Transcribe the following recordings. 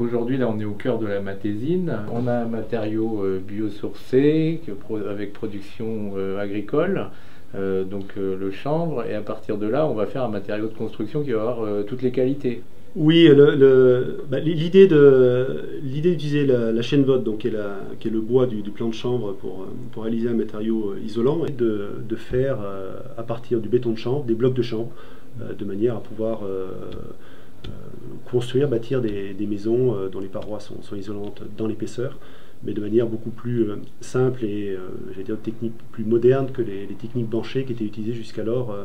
aujourd'hui, là, on est au cœur de la matésine. On a un matériau biosourcé avec production agricole, donc le chanvre, et à partir de là, on va faire un matériau de construction qui va avoir toutes les qualités. Oui, l'idée d'utiliser la chêne-vote, donc qui est le bois du plant de chanvre pour réaliser un matériau isolant, est de faire à partir du béton de chanvre des blocs de chanvre, de manière à pouvoir bâtir des maisons dont les parois sont isolantes dans l'épaisseur, mais de manière beaucoup plus simple et j'allais dire technique plus moderne que les techniques banchées qui étaient utilisées jusqu'alors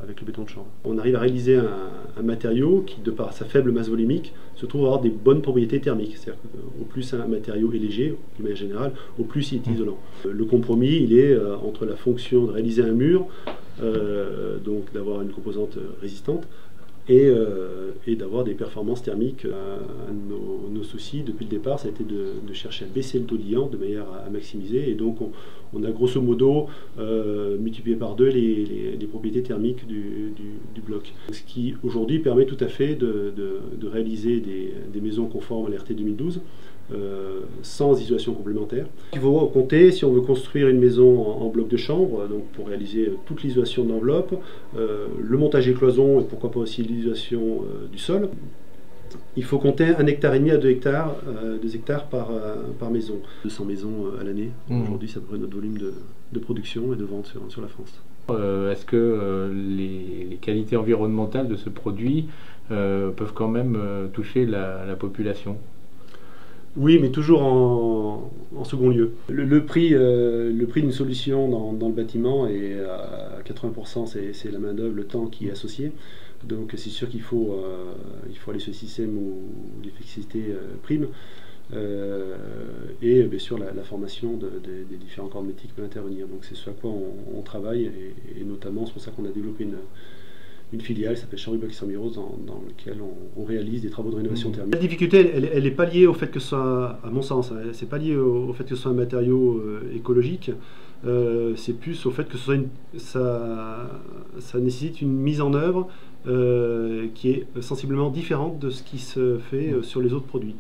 avec le béton de chanvre. On arrive à réaliser un matériau qui, de par sa faible masse volumique, se trouve avoir des bonnes propriétés thermiques. C'est-à-dire qu'au plus un matériau est léger, de manière générale, au plus il est isolant. Le compromis, il est entre la fonction de réaliser un mur, donc d'avoir une composante résistante, et d'avoir des performances thermiques. Un de nos soucis depuis le départ, ça a été de chercher à baisser le taux liant de manière à maximiser, et donc on a grosso modo multiplié par 2 les propriétés thermiques du bloc. Ce qui aujourd'hui permet tout à fait de réaliser des maisons conformes à l'RT 2012 sans isolation complémentaire. Il faut compter, si on veut construire une maison en bloc de chanvre, donc pour réaliser toute l'isolation de l'enveloppe, le montage des cloisons et pourquoi pas aussi l'isolation du sol, il faut compter 1,5 hectare à 2 hectares, 2 hectares par maison. 200 maisons à l'année. Aujourd'hui, ça pourrait être notre volume de production et de vente sur la France. Est-ce que les qualités environnementales de ce produit peuvent quand même toucher la population ? Oui, mais toujours en second lieu. Le prix d'une solution dans le bâtiment est à 80%, c'est la main-d'œuvre, le temps qui est associé. Donc c'est sûr qu'il faut aller sur le système où l'efficacité prime. Et bien sûr la formation des différents corps de métier qui peuvent intervenir. Donc c'est ce à quoi on travaille, et notamment c'est pour ça qu'on a développé une filiale qui s'appelle Chanvre Ixamiros, dans laquelle on réalise des travaux de rénovation thermique. La difficulté, elle n'est pas liée au fait que ce soit, à mon sens, c'est pas lié au fait que ce soit un matériau écologique, c'est plus au fait que ça nécessite une mise en œuvre qui est sensiblement différente de ce qui se fait sur les autres produits.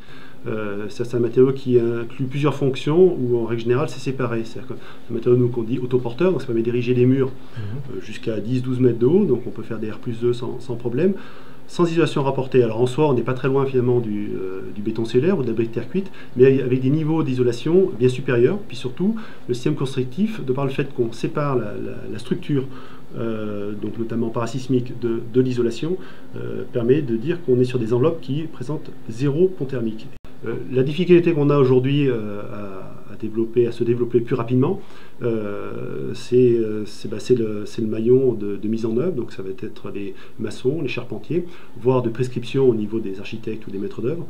C'est un matériau qui inclut plusieurs fonctions, où en règle générale c'est séparé. C'est un matériau qu'on dit autoporteur, donc ça permet d'ériger les murs jusqu'à 10-12 mètres de haut, donc on peut faire des R+2 sans problème, sans isolation rapportée. Alors en soi, on n'est pas très loin finalement du béton cellulaire ou de la brique terre cuite, mais avec des niveaux d'isolation bien supérieurs. Puis surtout, le système constructif, de par le fait qu'on sépare la structure, donc notamment parasismique, de l'isolation, permet de dire qu'on est sur des enveloppes qui présentent 0 pont thermique. La difficulté qu'on a aujourd'hui à se développer plus rapidement, c'est le maillon de mise en œuvre, donc ça va être les maçons, les charpentiers, voire de prescription au niveau des architectes ou des maîtres d'œuvre.